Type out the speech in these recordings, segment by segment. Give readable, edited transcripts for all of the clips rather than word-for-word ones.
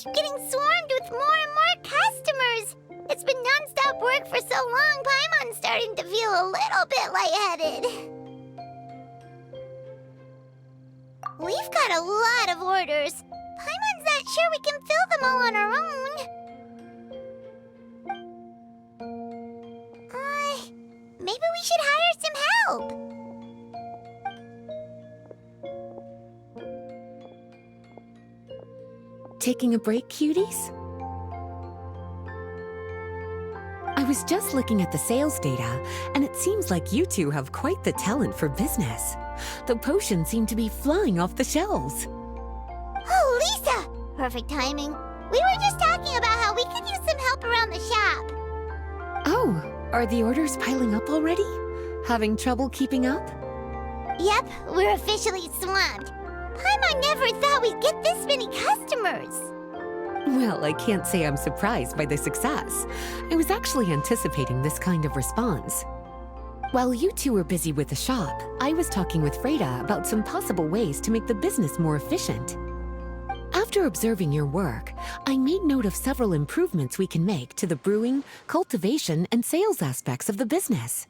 keep getting swarmed with more and more customers. It's been non-stop work for so long, Paimon's starting to feel a little bit lightheaded. We've got a lot of orders. Paimon's not sure we can fill them all on our own. Maybe we should hire some help. Taking a break, cuties? I was just looking at the sales data, and it seems like you two have quite the talent for business. The potions seem to be flying off the shelves. Oh, Lisa! Perfect timing. We were just talking about how we could use some help around the shop. Oh, are the orders piling up already? Having trouble keeping up? Yep, we're officially swamped. Paimon never thought we'd get this many customers. Well, I can't say I'm surprised by the success. I was actually anticipating this kind of response. While you two were busy with the shop, I was talking with Freda about some possible ways to make the business more efficient. After observing your work, I made note of several improvements we can make to the brewing, cultivation, and sales aspects of the business.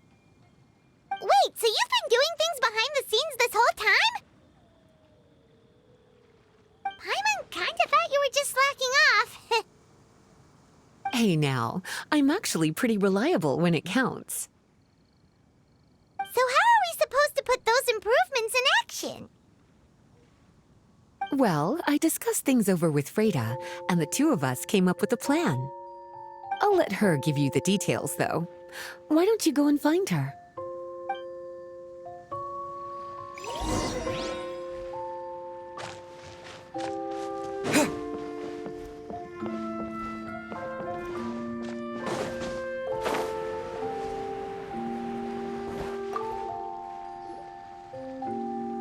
Wait, so you've been doing things behind the scenes this whole time? Paimon kinda thought you were just slacking off. Hey now, I'm actually pretty reliable when it counts. So how are we supposed to put those improvements in action? Well, I discussed things over with Freda, and the two of us came up with a plan. I'll let her give you the details, though. Why don't you go and find her?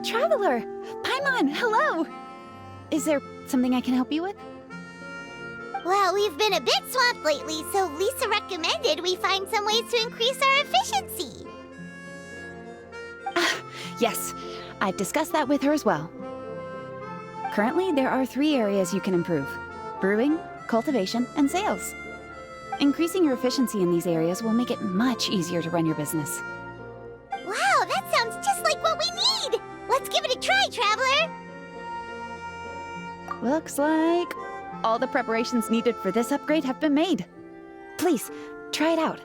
Traveler! Paimon, hello! Is there something I can help you with? Well, we've been a bit swamped lately, so Lisa recommended we find some ways to increase our efficiency. Yes, I've discussed that with her as well. Currently, there are 3 areas you can improve: brewing, cultivation, and sales. Increasing your efficiency in these areas will make it much easier to run your business. Wow, that sounds just like what we need! Let's give it a try, Traveler! Looks like all the preparations needed for this upgrade have been made. Please, try it out.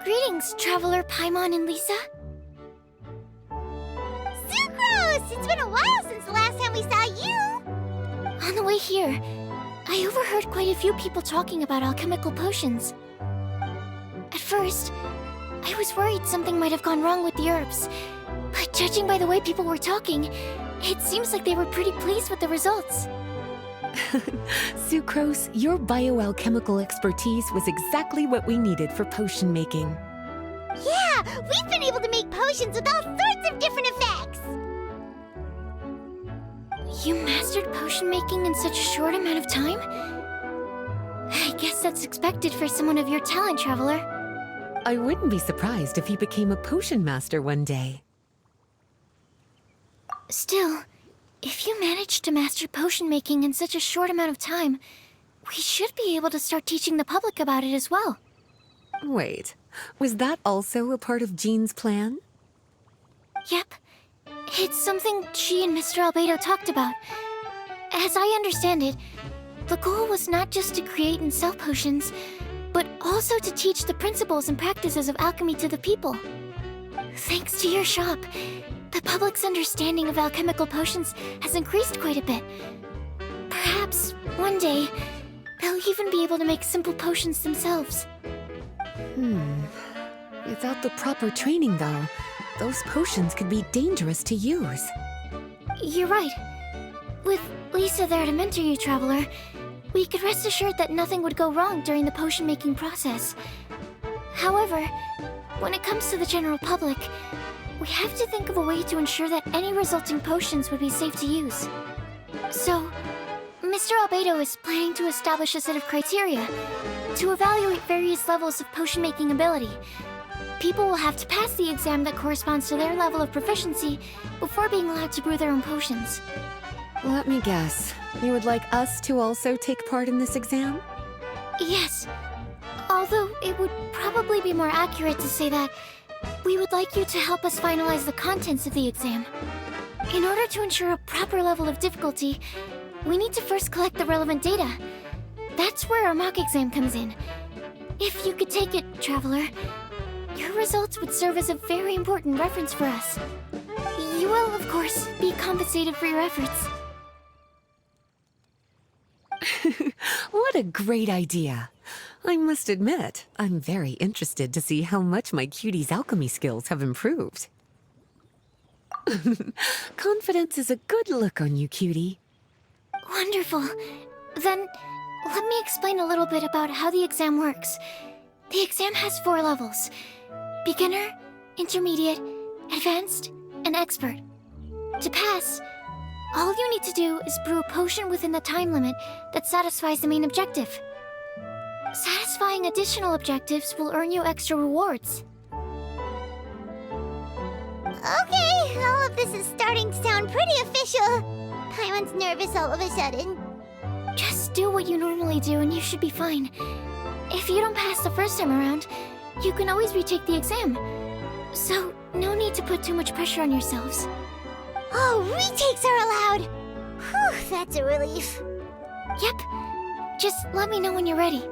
Greetings, Traveler Paimon and Lisa. Sucrose! It's been a while since the last time we saw you! On the way here, I overheard quite a few people talking about alchemical potions. At first, I was worried something might have gone wrong with the herbs, but judging by the way people were talking, it seems like they were pretty pleased with the results. Sucrose, your bioalchemical expertise was exactly what we needed for potion making. Yeah, we've been able to make potions with all sorts of different effects! You mastered potion making in such a short amount of time? I guess that's expected for someone of your talent, Traveler. I wouldn't be surprised if you became a potion master one day. Still, if you managed to master potion making in such a short amount of time, we should be able to start teaching the public about it as well. Wait, was that also a part of Jean's plan? Yep. It's something she and Mr. Albedo talked about. As I understand it, the goal was not just to create and sell potions, but also to teach the principles and practices of alchemy to the people. Thanks to your shop, the public's understanding of alchemical potions has increased quite a bit. Perhaps, one day, they'll even be able to make simple potions themselves. Without the proper training, though, those potions could be dangerous to use. You're right. With Lisa there to mentor you, Traveler, we could rest assured that nothing would go wrong during the potion-making process. However, when it comes to the general public, we have to think of a way to ensure that any resulting potions would be safe to use. So, Mr. Albedo is planning to establish a set of criteria to evaluate various levels of potion-making ability. People will have to pass the exam that corresponds to their level of proficiency before being allowed to brew their own potions. Let me guess. You would like us to also take part in this exam? Yes. Although it would probably be more accurate to say that we would like you to help us finalize the contents of the exam. In order to ensure a proper level of difficulty, we need to first collect the relevant data. That's where our mock exam comes in. If you could take it, Traveler, your results would serve as a very important reference for us. You will, of course, be compensated for your efforts. What a great idea! I must admit, I'm very interested to see how much my cutie's alchemy skills have improved. Confidence is a good look on you, cutie. Wonderful. Then, let me explain a little bit about how the exam works. The exam has 4 levels: beginner, intermediate, advanced, and expert. To pass, All you need to do is brew a potion within the time limit that satisfies the main objective. Satisfying additional objectives will earn you extra rewards. Okay, all of this is starting to sound pretty official. Paimon's nervous all of a sudden. Just do what you normally do and you should be fine. If you don't pass the first time around, you can always retake the exam. So, no need to put too much pressure on yourselves. Oh, retakes are allowed! Whew, that's a relief. Yep. Just let me know when you're ready.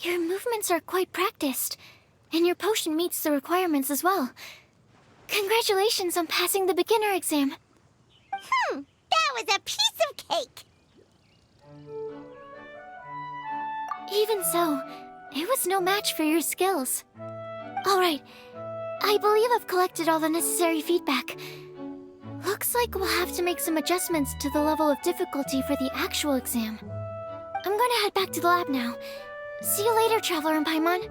Your movements are quite practiced, and your potion meets the requirements as well. Congratulations on passing the beginner exam. That was a piece of cake! Even so, it was no match for your skills. Alright, I believe I've collected all the necessary feedback. Looks like we'll have to make some adjustments to the level of difficulty for the actual exam. I'm gonna head back to the lab now. See you later, Traveler and Paimon.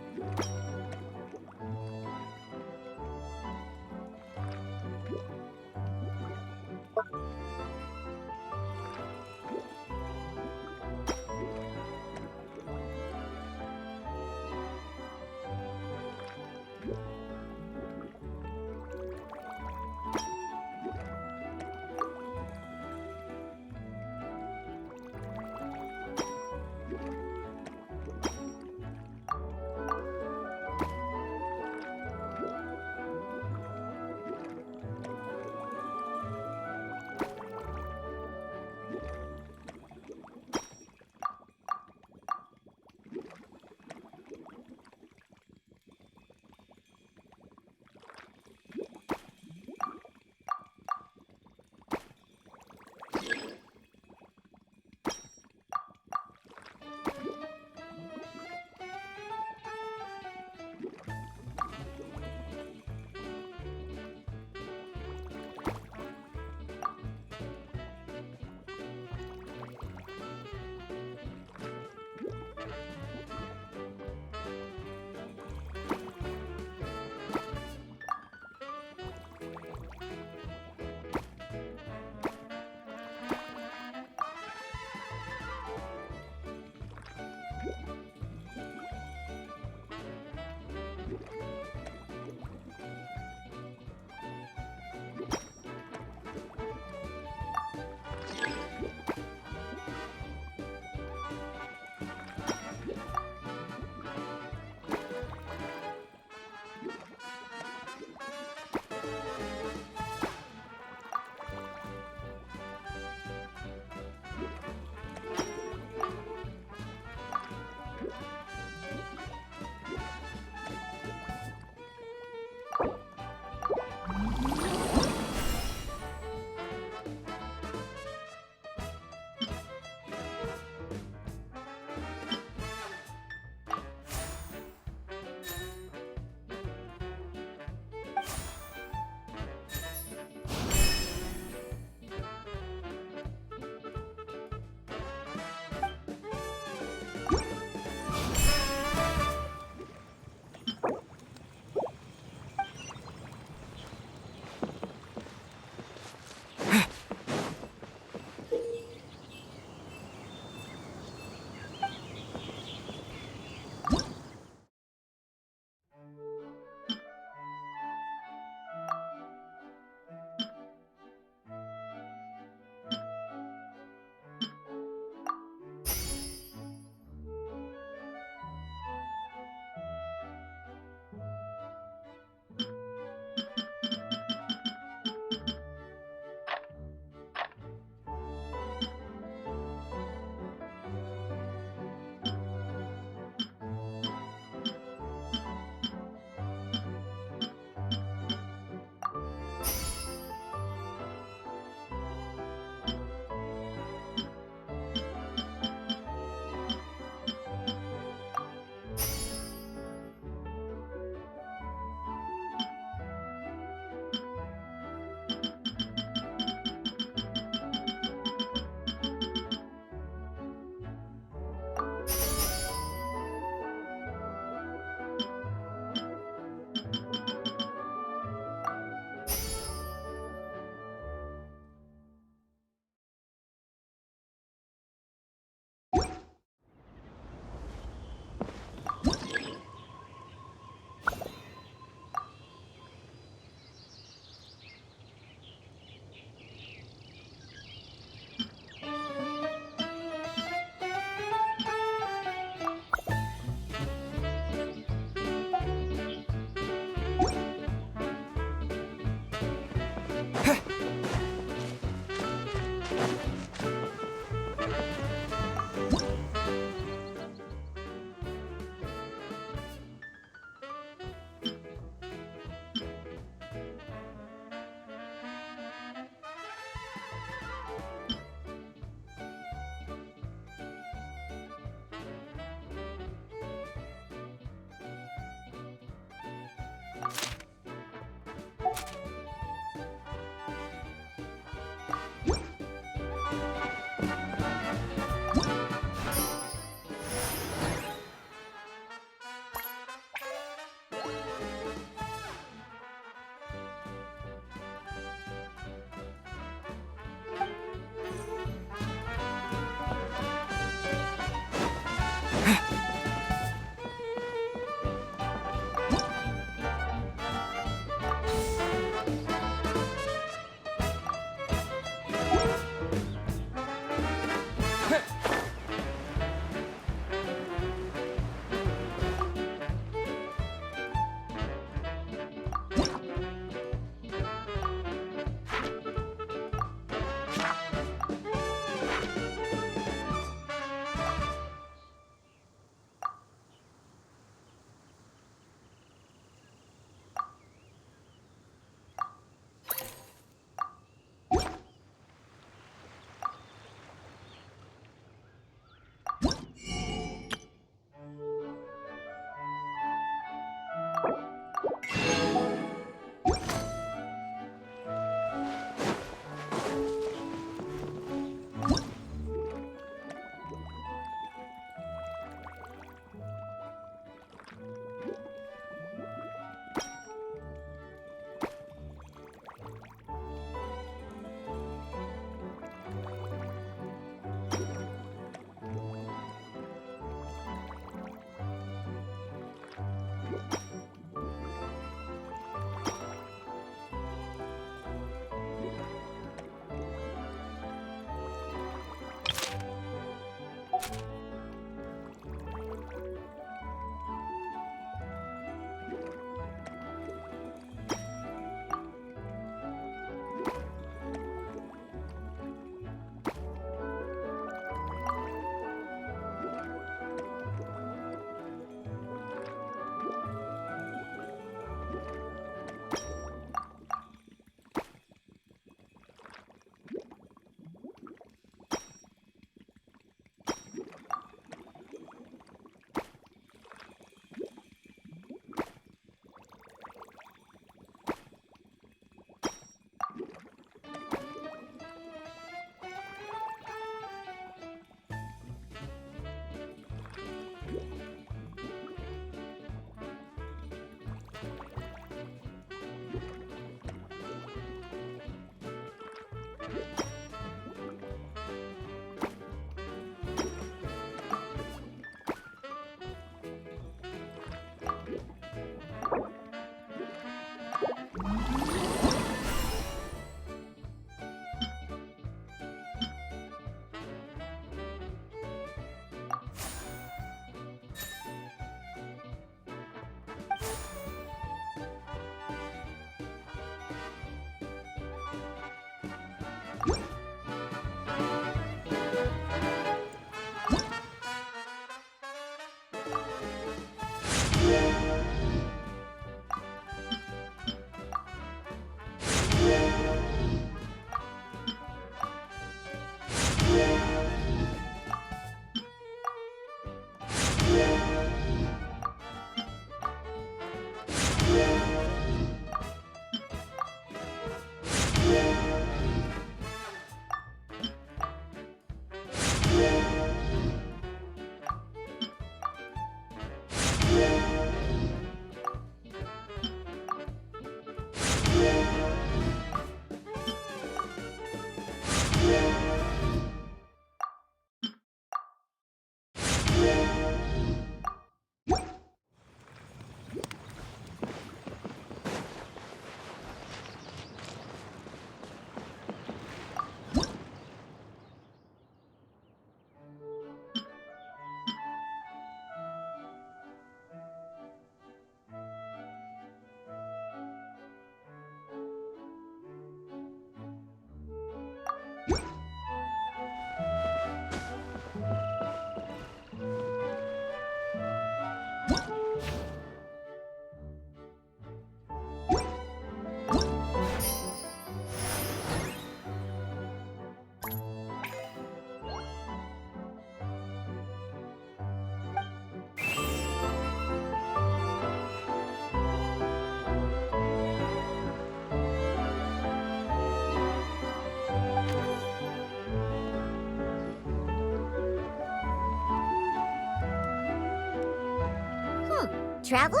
Traveler?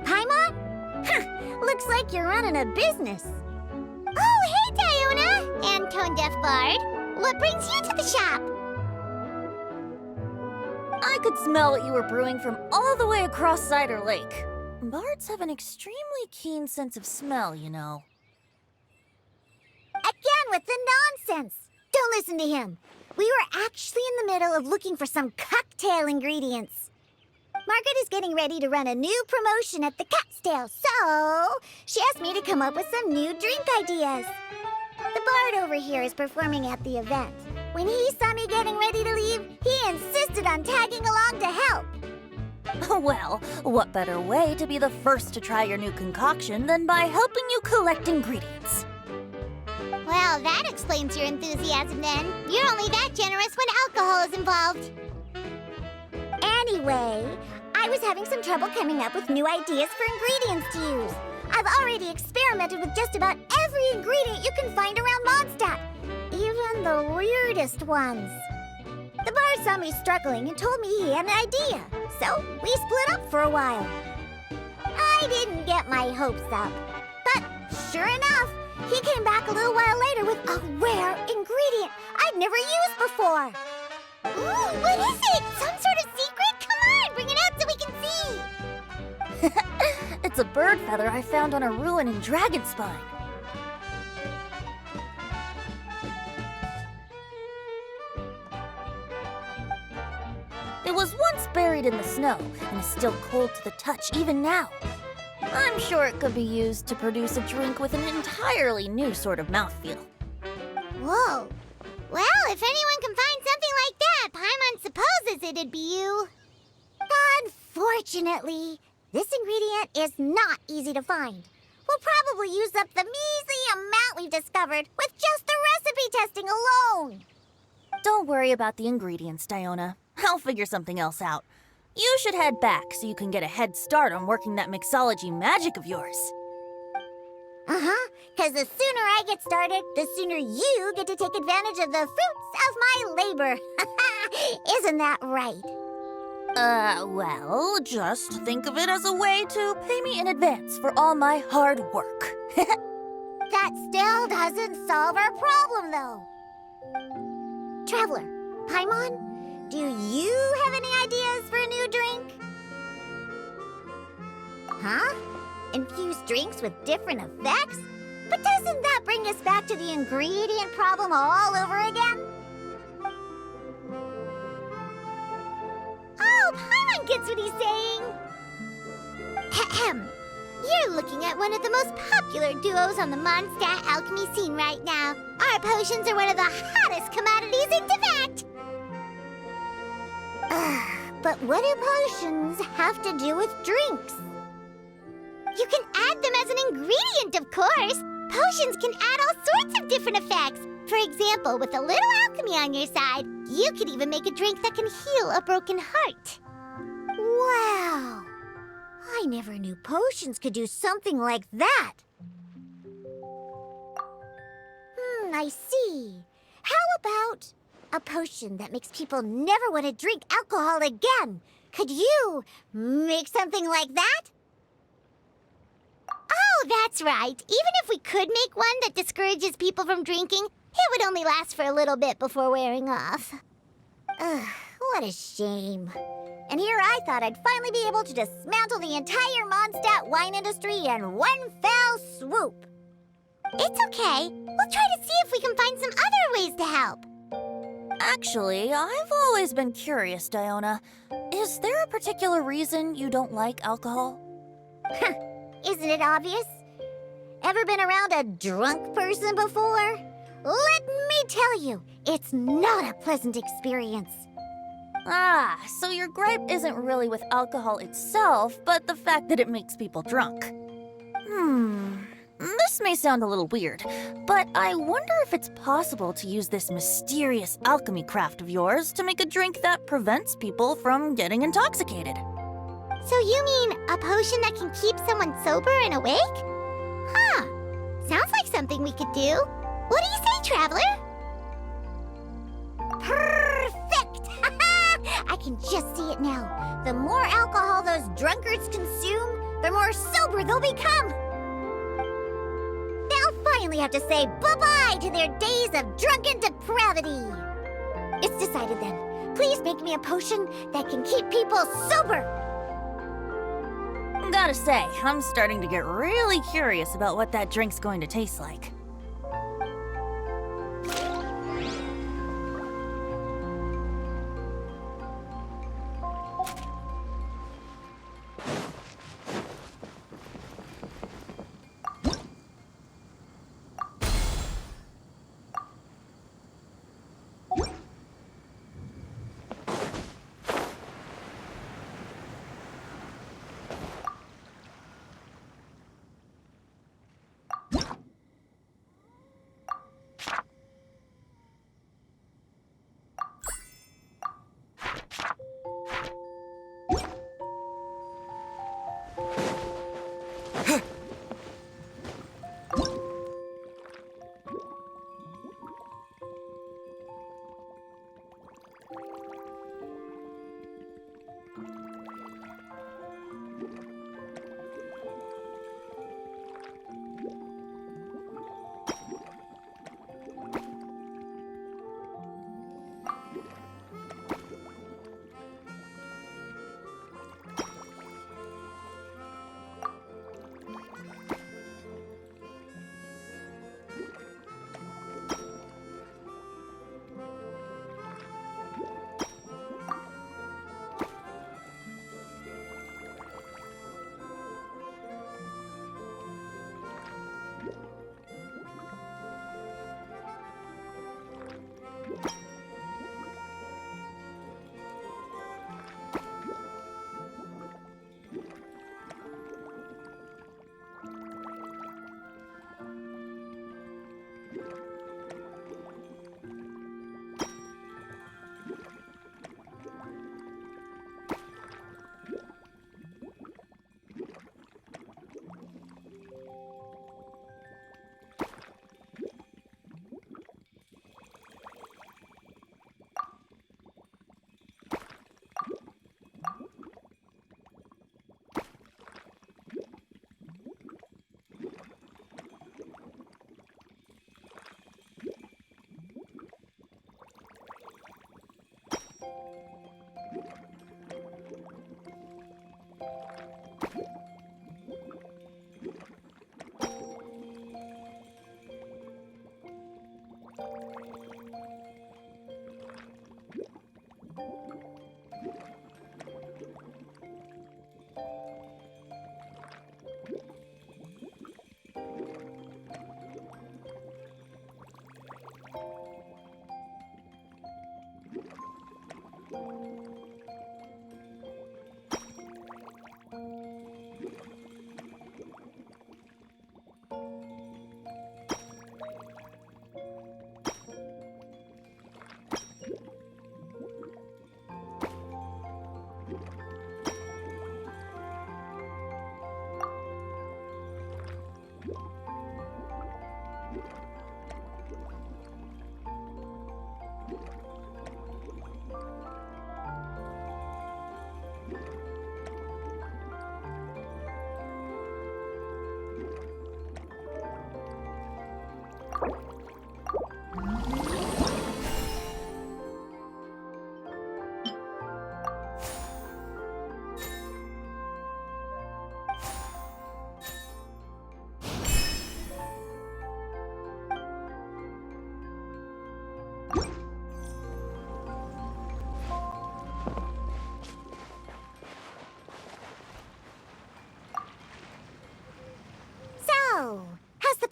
Paimon? Huh, looks like you're running a business. Oh, hey, Diona! And Tone Deaf Bard. What brings you to the shop? I could smell what you were brewing from all the way across Cider Lake. Bards have an extremely keen sense of smell, you know. Again with the nonsense! Don't listen to him. We were actually in the middle of looking for some cocktail ingredients. Margaret is getting ready to run a new promotion at the Catstail, so she asked me to come up with some new drink ideas. The bard over here is performing at the event. When he saw me getting ready to leave, he insisted on tagging along to help. Well, what better way to be the first to try your new concoction than by helping you collect ingredients? Well, that explains your enthusiasm then. You're only that generous when alcohol is involved. Anyway, I was having some trouble coming up with new ideas for ingredients to use. I've already experimented with just about every ingredient you can find around Mondstadt, even the weirdest ones. The bar saw me struggling and told me he had an idea, so we split up for a while. I didn't get my hopes up, but sure enough, he came back a little while later with a rare ingredient I'd never used before. Ooh, what is it? Some sort of secret? Come on, bring it out so we can see. It's a bird feather I found on a ruin in Dragonspine. It was once buried in the snow and is still cold to the touch even now. I'm sure it could be used to produce a drink with an entirely new sort of mouthfeel. Whoa. Well, if anyone can find something like that, Paimon supposes it'd be you. Unfortunately, this ingredient is not easy to find. We'll probably use up the measly amount we've discovered with just the recipe testing alone. Don't worry about the ingredients, Diona. I'll figure something else out. You should head back so you can get a head start on working that mixology magic of yours. Uh-huh, because the sooner I get started, the sooner you get to take advantage of the fruits of my labor. Isn't that right? Well, just think of it as a way to pay me in advance for all my hard work. That still doesn't solve our problem, though. Traveler, Paimon, do you have any ideas for a new drink? Huh? Infused drinks with different effects? But doesn't that bring us back to the ingredient problem all over again? Oh, Paimon gets what he's saying! Ahem. You're looking at one of the most popular duos on the Mondstadt alchemy scene right now. Our potions are one of the hottest commodities in Tibet! But what do potions have to do with drinks? You can add them as an ingredient, of course! Potions can add all sorts of different effects. For example, with a little alchemy on your side, you could even make a drink that can heal a broken heart. Wow! I never knew potions could do something like that. I see. How about a potion that makes people never want to drink alcohol again? Could you make something like that? Oh, that's right. Even if we could make one that discourages people from drinking, it would only last for a little bit before wearing off. Ugh, what a shame. And here I thought I'd finally be able to dismantle the entire Mondstadt wine industry in one fell swoop. It's okay. We'll try to see if we can find some other ways to help. Actually, I've always been curious, Diona. Is there a particular reason you don't like alcohol? Isn't it obvious? Ever been around a drunk person before? Let me tell you, it's not a pleasant experience. Ah, so your gripe isn't really with alcohol itself, but the fact that it makes people drunk. This may sound a little weird, but I wonder if it's possible to use this mysterious alchemy craft of yours to make a drink that prevents people from getting intoxicated. So you mean a potion that can keep someone sober and awake? Huh. Sounds like something we could do. What do you say, Traveler? Perfect! I can just see it now. The more alcohol those drunkards consume, the more sober they'll become. They'll finally have to say bye-bye to their days of drunken depravity. It's decided then. Please make me a potion that can keep people sober. Gotta say, I'm starting to get really curious about what that drink's going to taste like.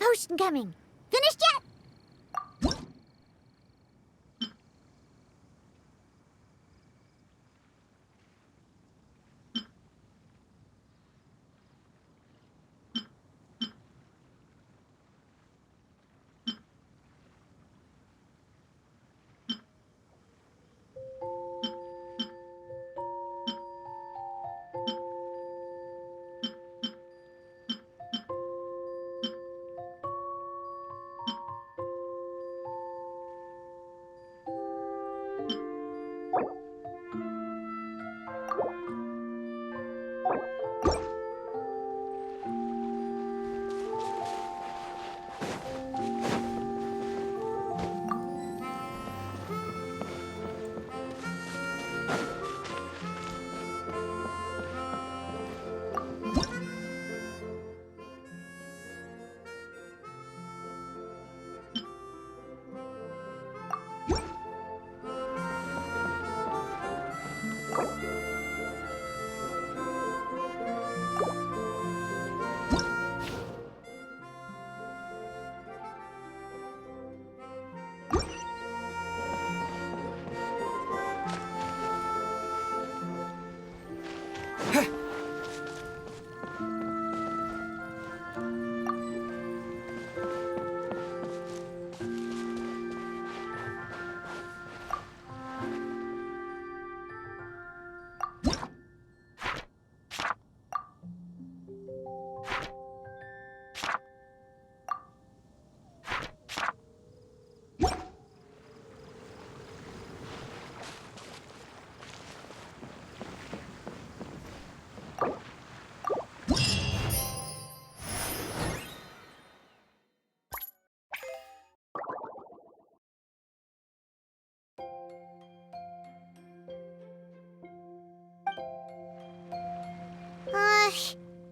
potion coming. Finished yet?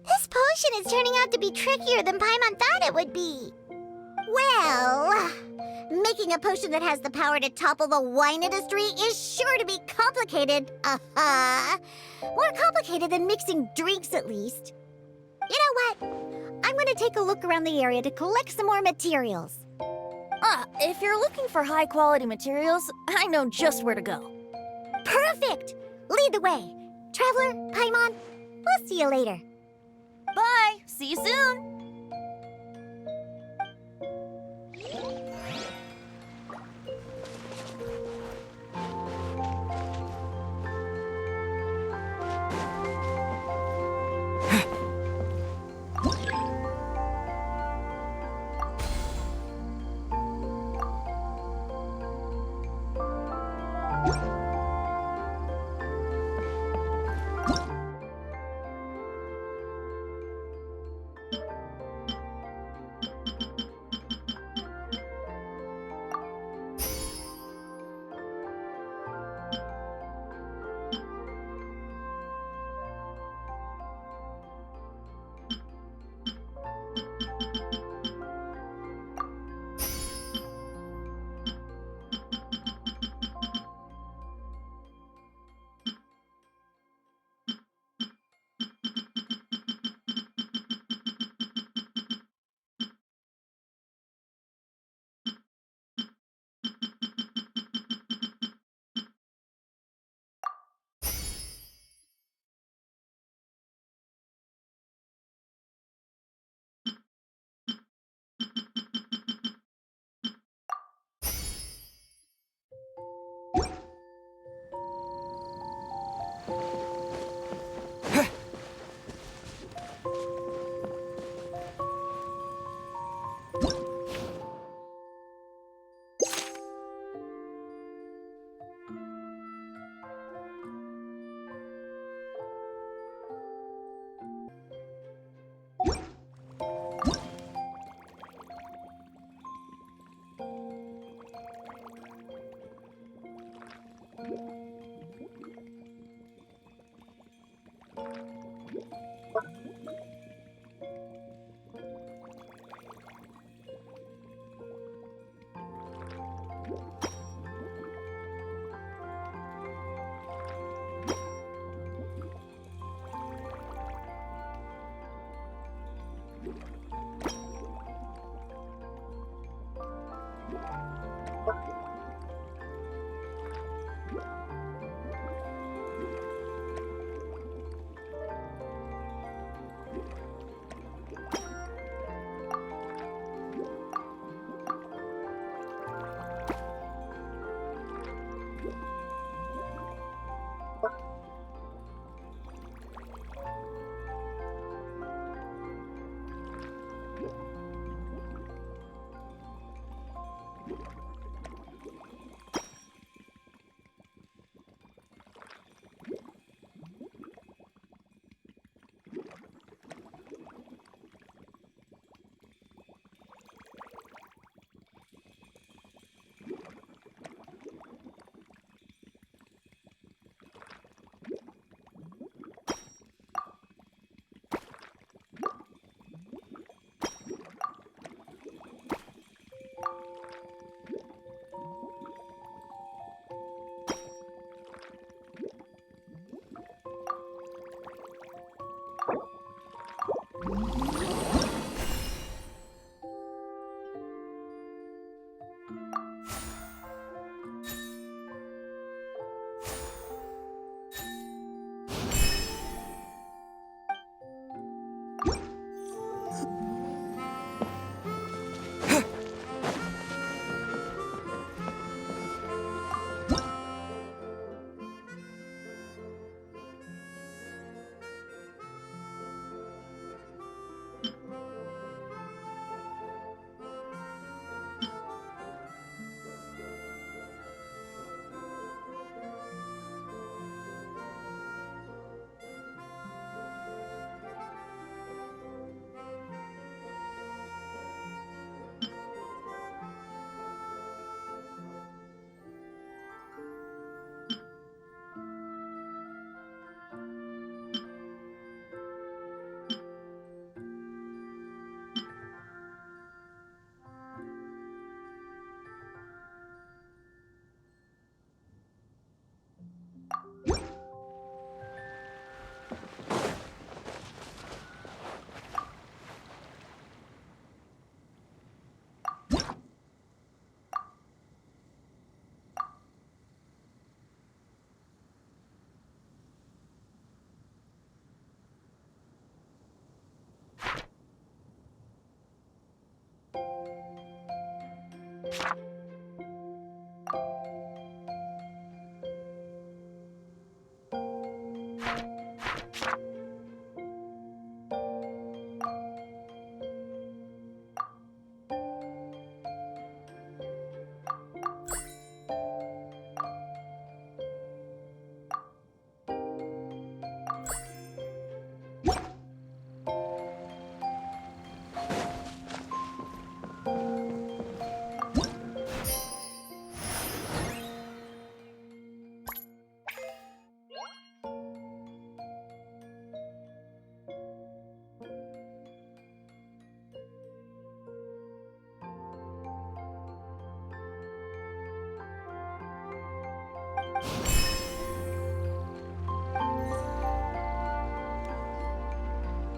This potion is turning out to be trickier than Paimon thought it would be. Well, making a potion that has the power to topple the wine industry is sure to be complicated. More complicated than mixing drinks, at least. You know what? I'm gonna take a look around the area to collect some more materials. If you're looking for high-quality materials, I know just where to go. Perfect! Lead the way. Traveler, Paimon, we'll see you later. Bye! See you soon!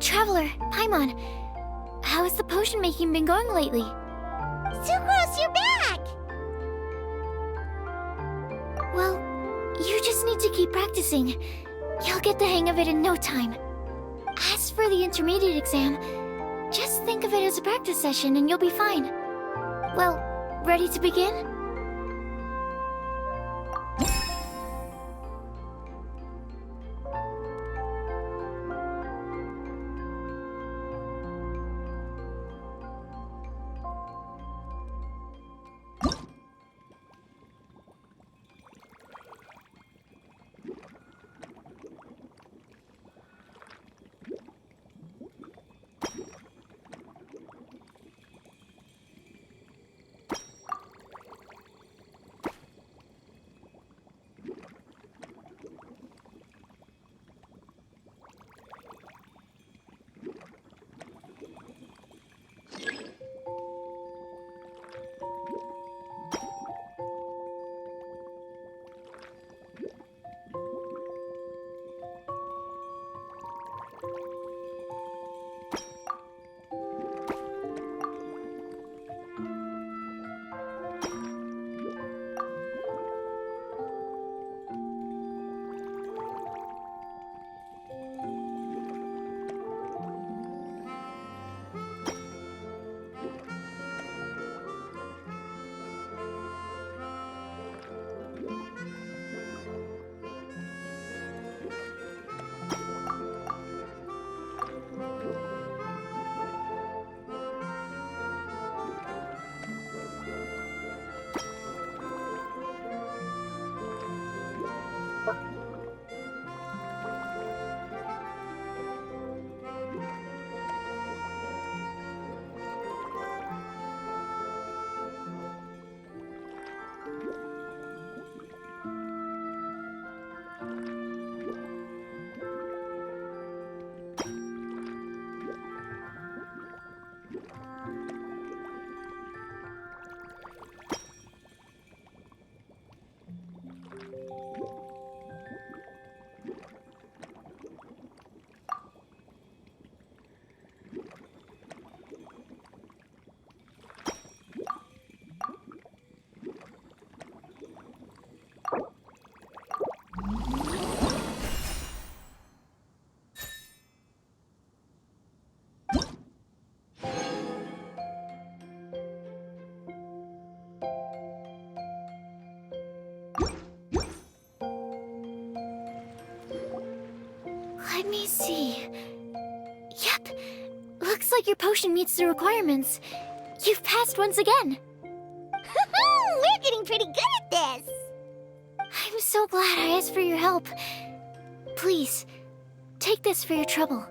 Traveler, Paimon, how has the potion making been going lately? Sucrose, you're back! Well, you just need to keep practicing. You'll get the hang of it in no time. As for the intermediate exam, just think of it as a practice session and you'll be fine. Well, ready to begin? Yep. Looks like your potion meets the requirements. You've passed once again. We're getting pretty good at this! I'm so glad I asked for your help. Please, take this for your trouble.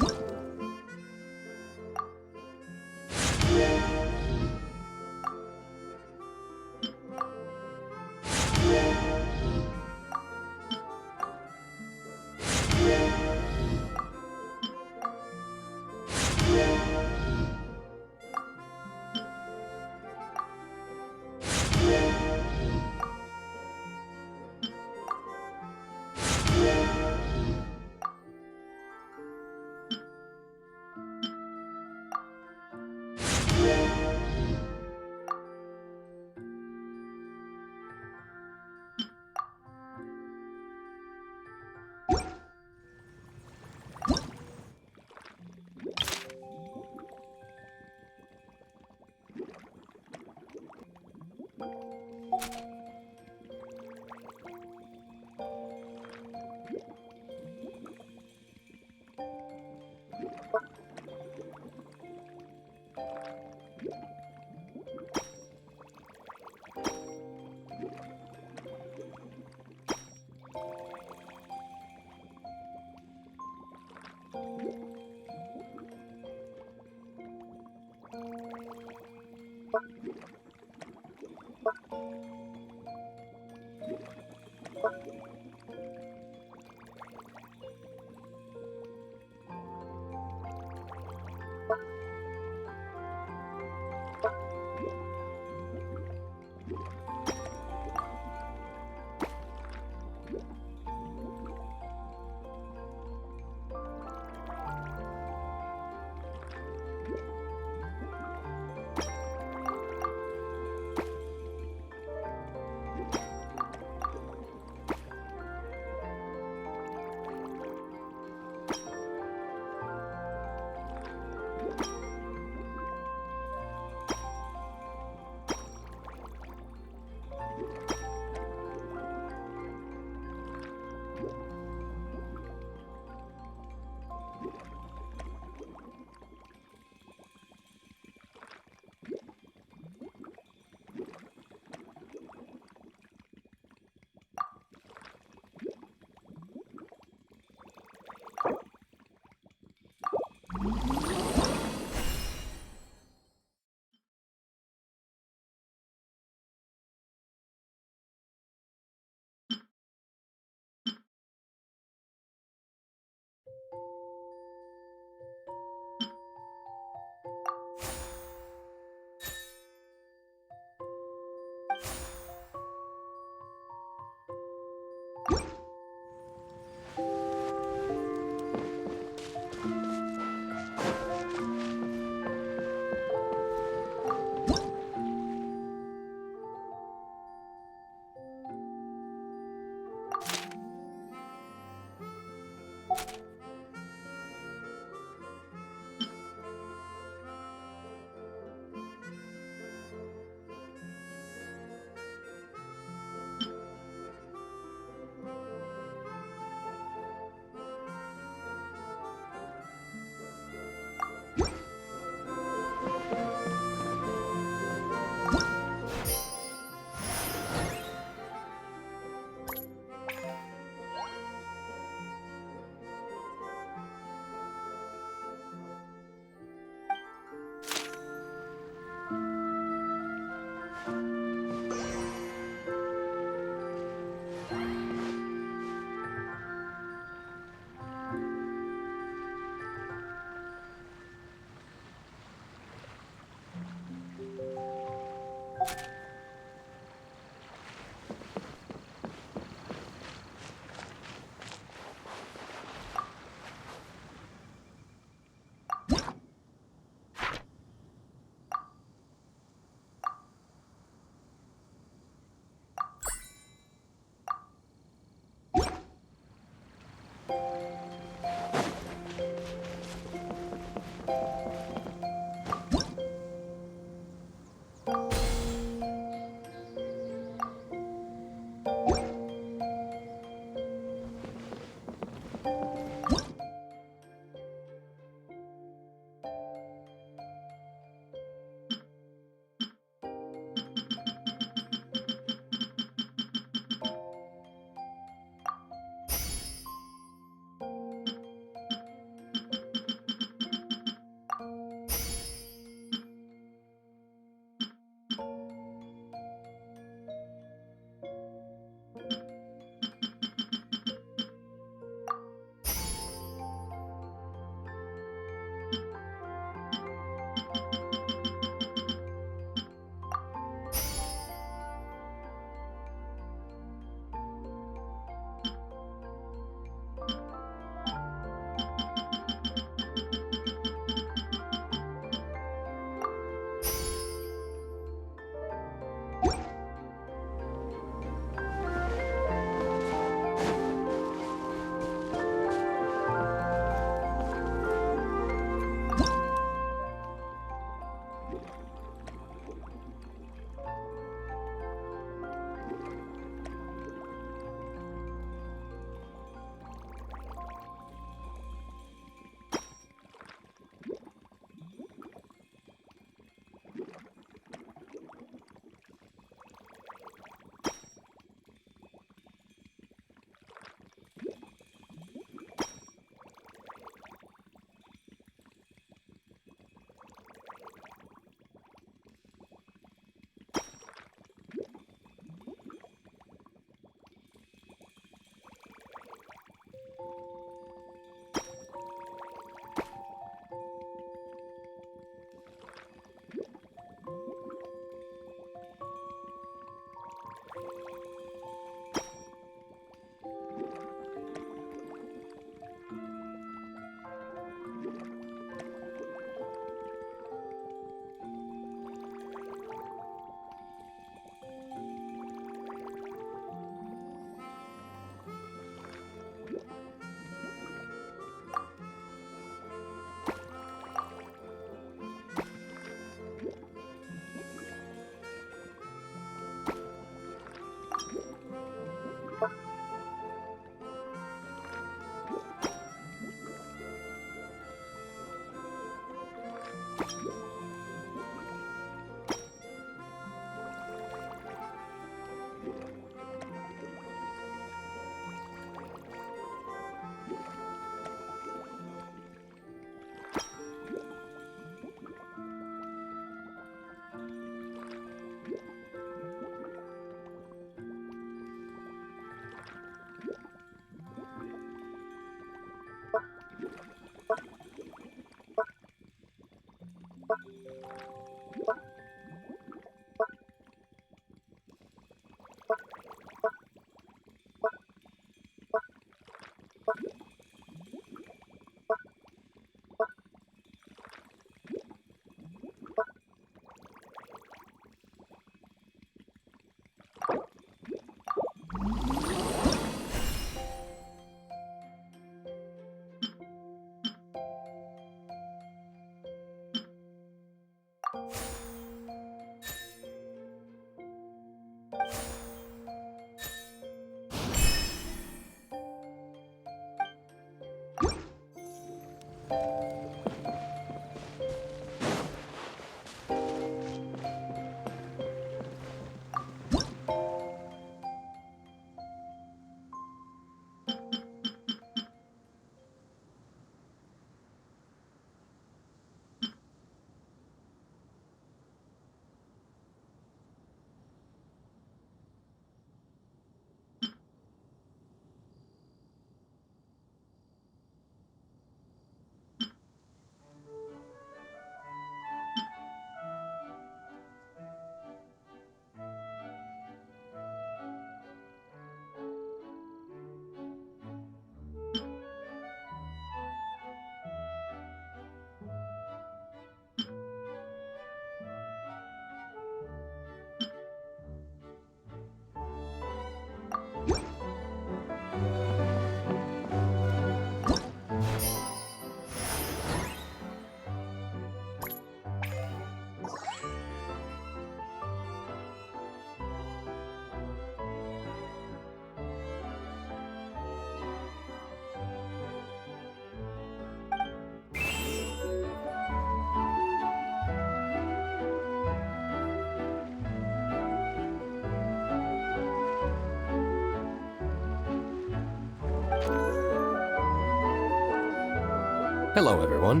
Hello, everyone.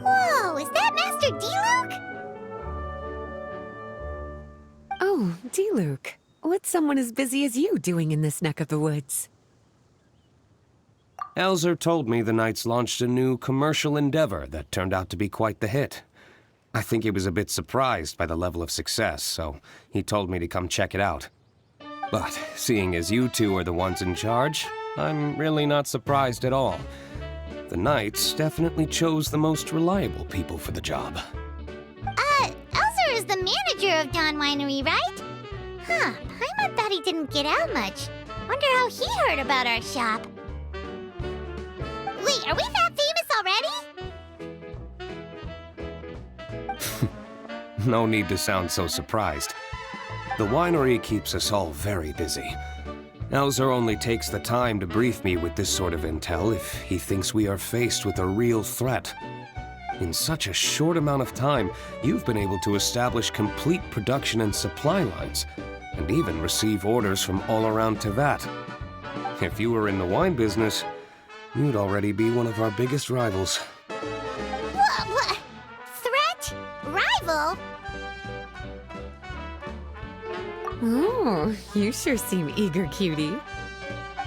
Whoa, is that Master D-Luke? Oh, D-Luke. What's someone as busy as you doing in this neck of the woods? Elzer told me the Knights launched a new commercial endeavor that turned out to be quite the hit. I think he was a bit surprised by the level of success, so he told me to come check it out. But seeing as you two are the ones in charge, I'm really not surprised at all. The Knights definitely chose the most reliable people for the job. Elzer is the manager of Dawn Winery, right? Huh, Paimon thought he didn't get out much. Wonder how he heard about our shop. Wait, are we that famous already? No need to sound so surprised. The winery keeps us all very busy. Elzer only takes the time to brief me with this sort of intel if he thinks we are faced with a real threat. In such a short amount of time, you've been able to establish complete production and supply lines, and even receive orders from all around Tevat. If you were in the wine business, you'd already be one of our biggest rivals. What? Threat? Rival? Oh, you sure seem eager, cutie.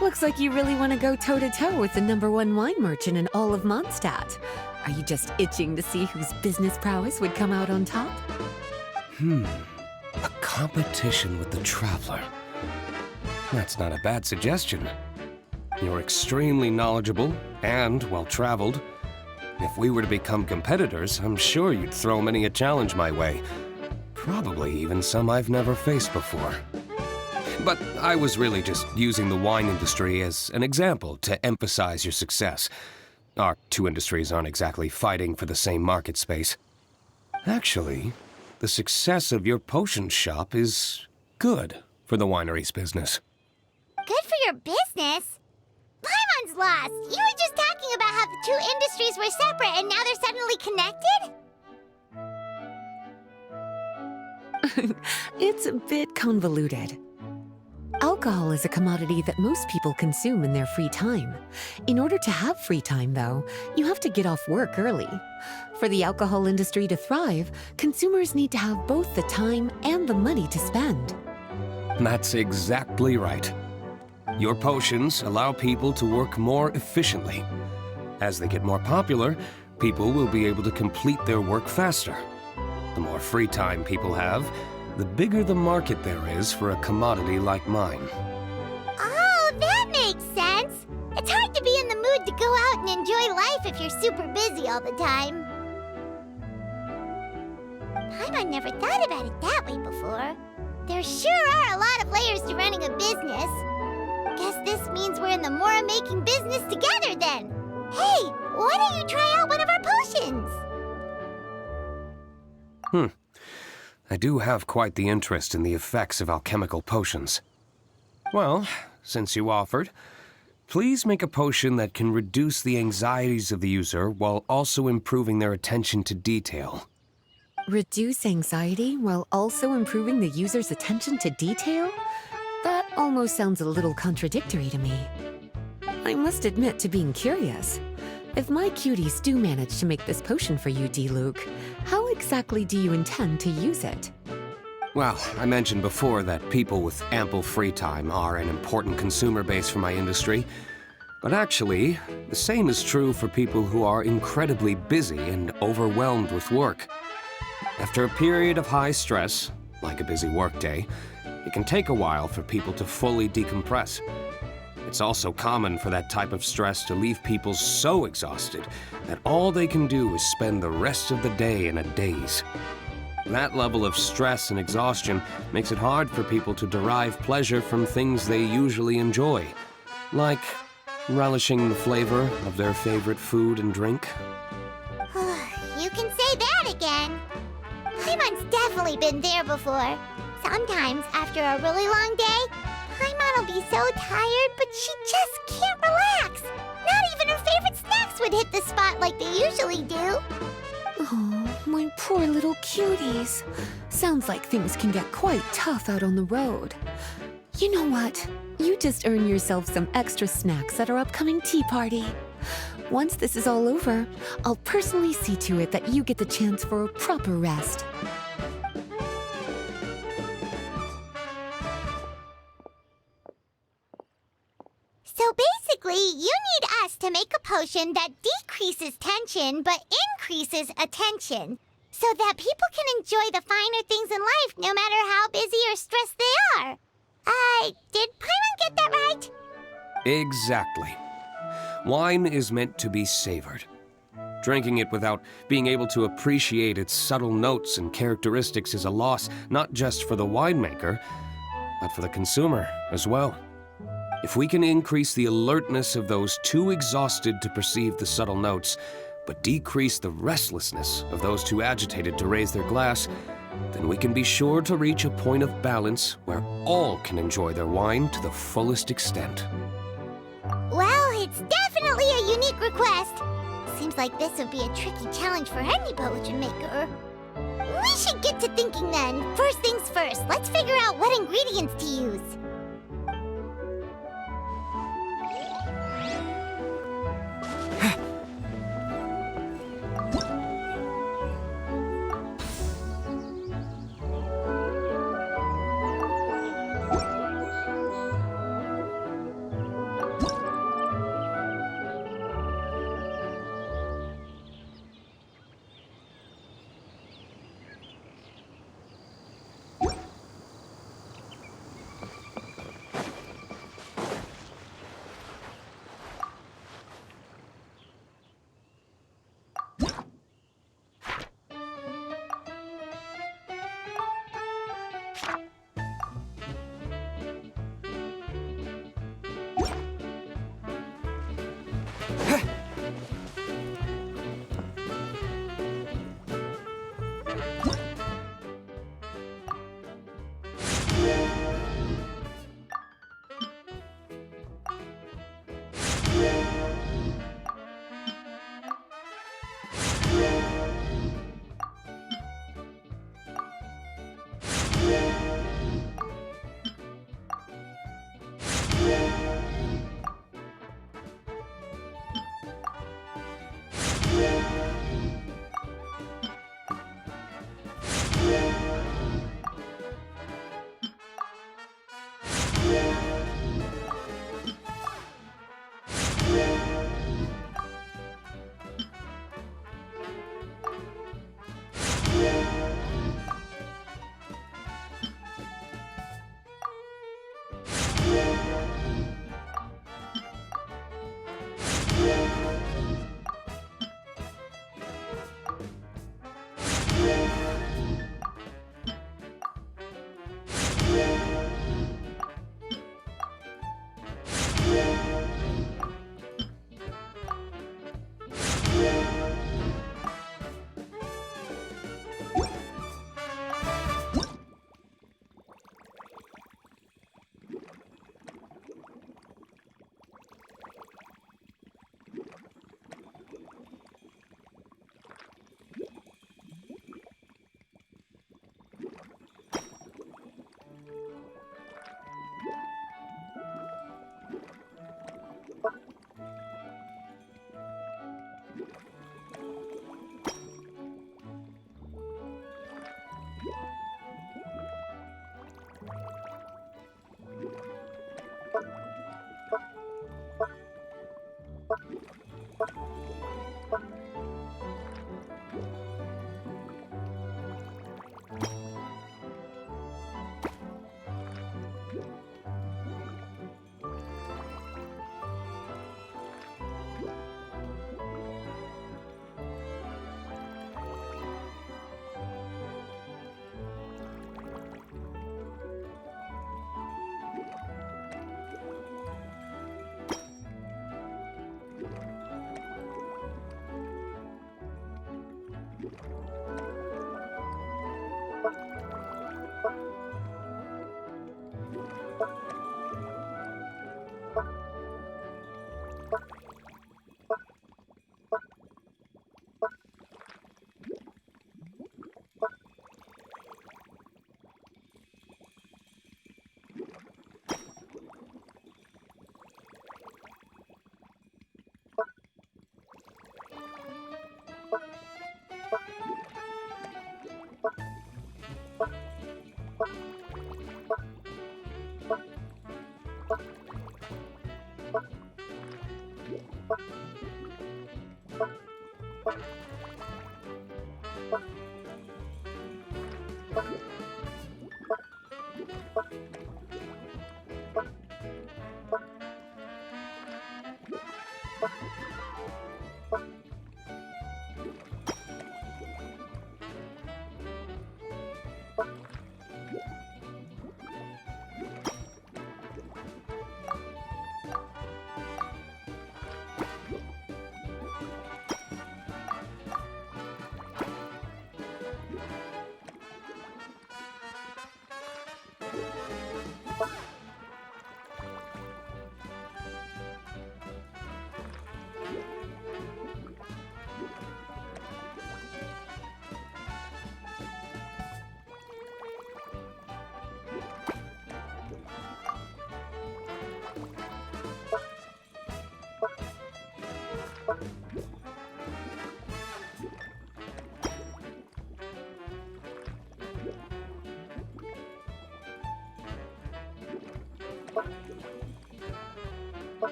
Looks like you really want to go toe-to-toe with the #1 wine merchant in all of Mondstadt. Are you just itching to see whose business prowess would come out on top? A competition with the Traveler. That's not a bad suggestion. You're extremely knowledgeable and well-traveled. If we were to become competitors, I'm sure you'd throw many a challenge my way. Probably even some I've never faced before. But I was really just using the wine industry as an example to emphasize your success. Our two industries aren't exactly fighting for the same market space. Actually, the success of your potion shop is good for the winery's business. Better business? Paimon's lost. You were just talking about how the two industries were separate and now they're suddenly connected? It's a bit convoluted. Alcohol is a commodity that most people consume in their free time. In order to have free time, though, you have to get off work early. For the alcohol industry to thrive, consumers need to have both the time and the money to spend. That's exactly right. Your potions allow people to work more efficiently. As they get more popular, people will be able to complete their work faster. The more free time people have, the bigger the market there is for a commodity like mine. Oh, that makes sense. It's hard to be in the mood to go out and enjoy life if you're super busy all the time. Paimon never thought about it that way before. There sure are a lot of layers to running a business. Guess this means we're in the Mora-making business together then. Hey, why don't you try out one of our potions? I do have quite the interest in the effects of alchemical potions. Well, since you offered, please make a potion that can reduce the anxieties of the user while also improving their attention to detail. Reduce anxiety while also improving the user's attention to detail? That almost sounds a little contradictory to me. I must admit to being curious. If my cuties do manage to make this potion for you, D-Luke, how exactly do you intend to use it? Well, I mentioned before that people with ample free time are an important consumer base for my industry. But actually, the same is true for people who are incredibly busy and overwhelmed with work. After a period of high stress, like a busy workday, it can take a while for people to fully decompress. It's also common for that type of stress to leave people so exhausted that all they can do is spend the rest of the day in a daze. That level of stress and exhaustion makes it hard for people to derive pleasure from things they usually enjoy, like relishing the flavor of their favorite food and drink. You can say that again. Paimon's definitely been there before. Sometimes, after a really long day, Paimon will be so tired, but she just can't relax. Not even her favorite snacks would hit the spot like they usually do. Oh, my poor little cuties. Sounds like things can get quite tough out on the road. You know what? You just earn yourself some extra snacks at our upcoming tea party. Once this is all over, I'll personally see to it that you get the chance for a proper rest. So basically, you need us to make a potion that decreases tension but increases attention, so that people can enjoy the finer things in life no matter how busy or stressed they are. Did Paimon get that right? Exactly. Wine is meant to be savored. Drinking it without being able to appreciate its subtle notes and characteristics is a loss not just for the winemaker, but for the consumer as well. If we can increase the alertness of those too exhausted to perceive the subtle notes, but decrease the restlessness of those too agitated to raise their glass, then we can be sure to reach a point of balance where all can enjoy their wine to the fullest extent. Well, it's definitely a unique request. Seems like this would be a tricky challenge for any potion maker. We should get to thinking then. First things first, let's figure out what ingredients to use.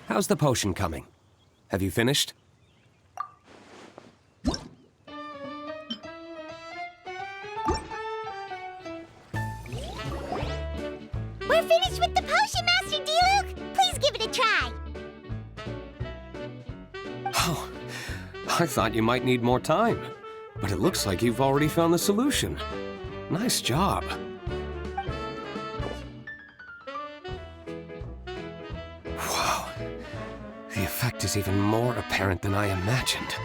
How's the potion coming? Have you finished? We're finished with the potion, Master D-Luke! Please give it a try! Oh, I thought you might need more time. But it looks like you've already found the solution. Nice job. Wow. The effect is even more apparent than I imagined.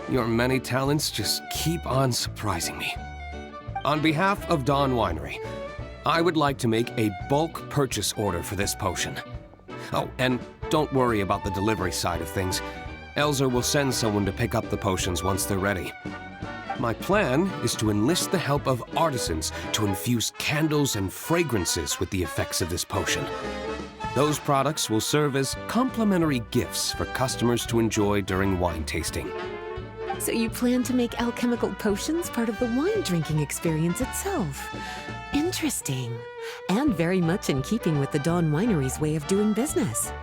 Your many talents just keep on surprising me. On behalf of Dawn Winery, I would like to make a bulk purchase order for this potion. Oh, and don't worry about the delivery side of things. Elzer will send someone to pick up the potions once they're ready. My plan is to enlist the help of artisans to infuse candles and fragrances with the effects of this potion. Those products will serve as complimentary gifts for customers to enjoy during wine tasting. So you plan to make alchemical potions part of the wine drinking experience itself. Interesting. And very much in keeping with the Dawn Winery's way of doing business.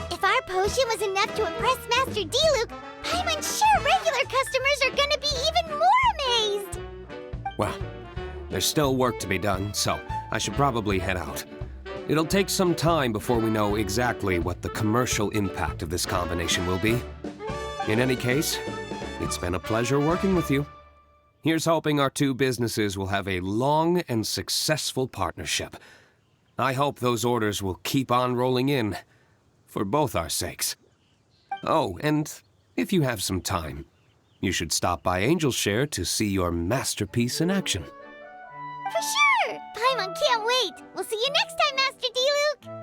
If our potion was enough to impress Master D-Luke, I'm sure regular customers are gonna be even more amazed! Well, there's still work to be done, so I should probably head out. It'll take some time before we know exactly what the commercial impact of this combination will be. In any case, it's been a pleasure working with you. Here's hoping our two businesses will have a long and successful partnership. I hope those orders will keep on rolling in, for both our sakes. Oh, and if you have some time, you should stop by Angel's Share to see your masterpiece in action. For sure! Paimon can't wait! We'll see you next time, Master D-Luke!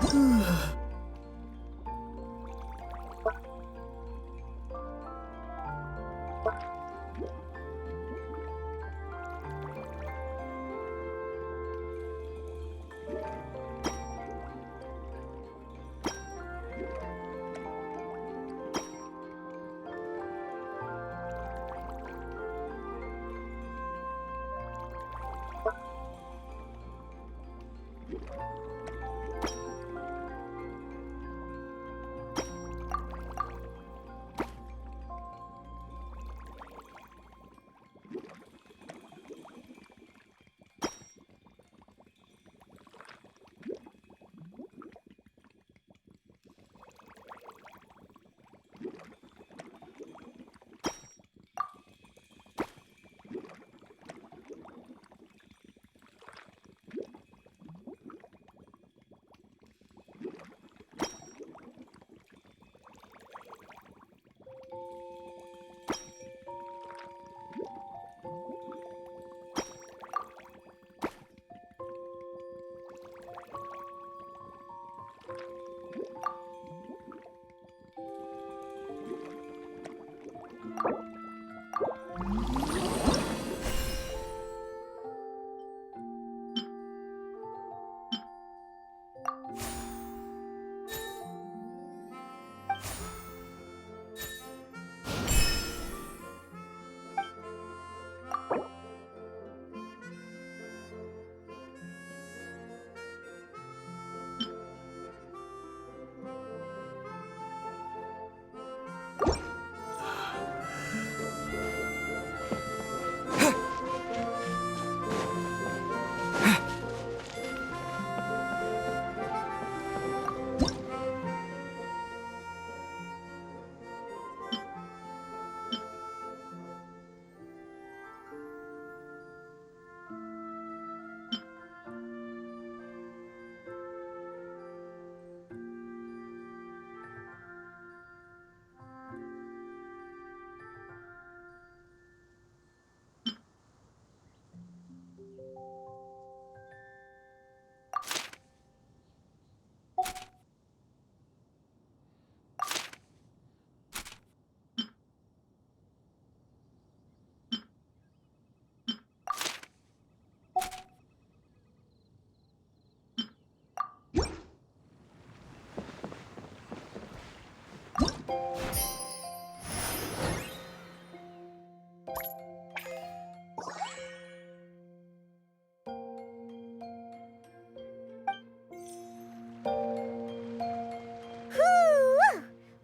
Whew!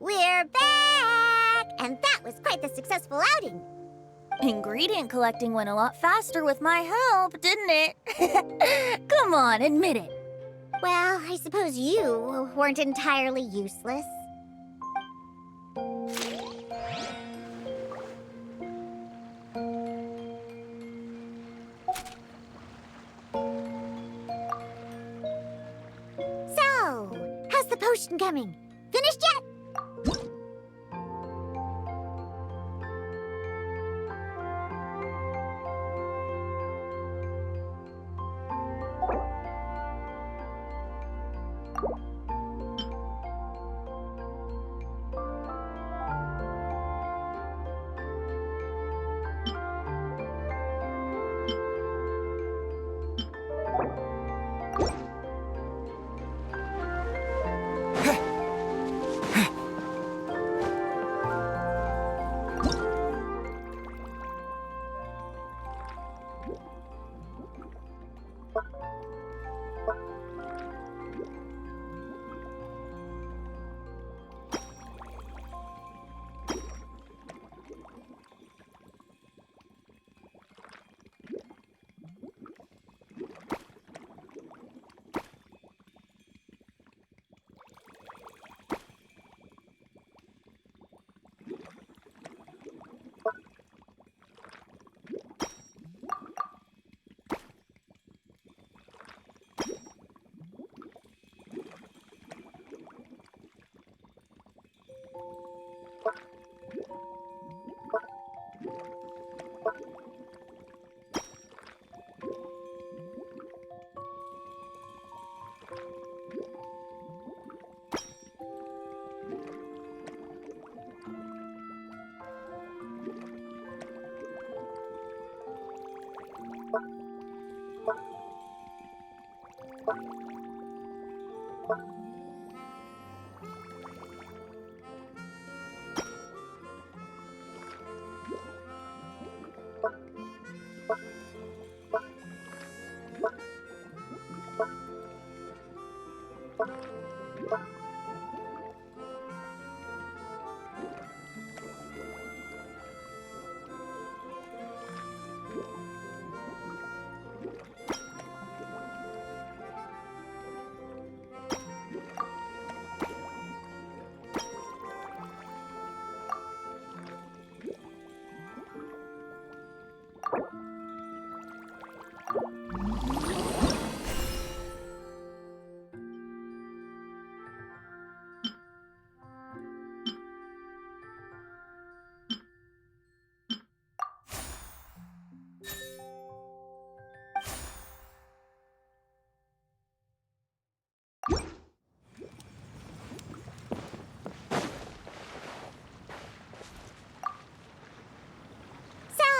We're back! And that was quite the successful outing. Ingredient collecting went a lot faster with my help, didn't it? Come on, admit it. Well, I suppose you weren't entirely useless. So, how's the potion coming? Finished yet?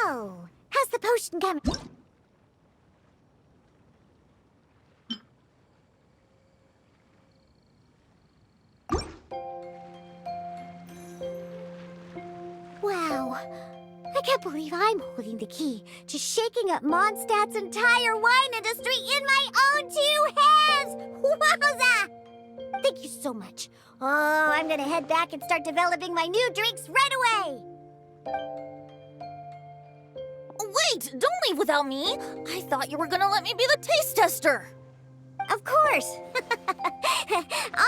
So, how's the potion coming? Wow, I can't believe I'm holding the key to shaking up Mondstadt's entire wine industry in my own two hands! Wowza! Thank you so much. Oh, I'm gonna head back and start developing my new drinks right away! Wait, don't leave without me. I thought you were gonna let me be the taste tester. Of course!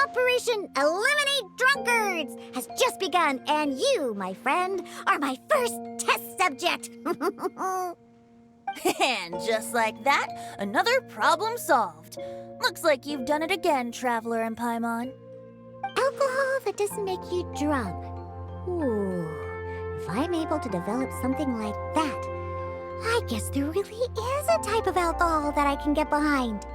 Operation Eliminate Drunkards has just begun, and you, my friend, are my first test subject! And just like that, another problem solved. Looks like you've done it again, Traveler and Paimon. Alcohol that doesn't make you drunk. Ooh, if I'm able to develop something like that, I guess there really is a type of alcohol that I can get behind.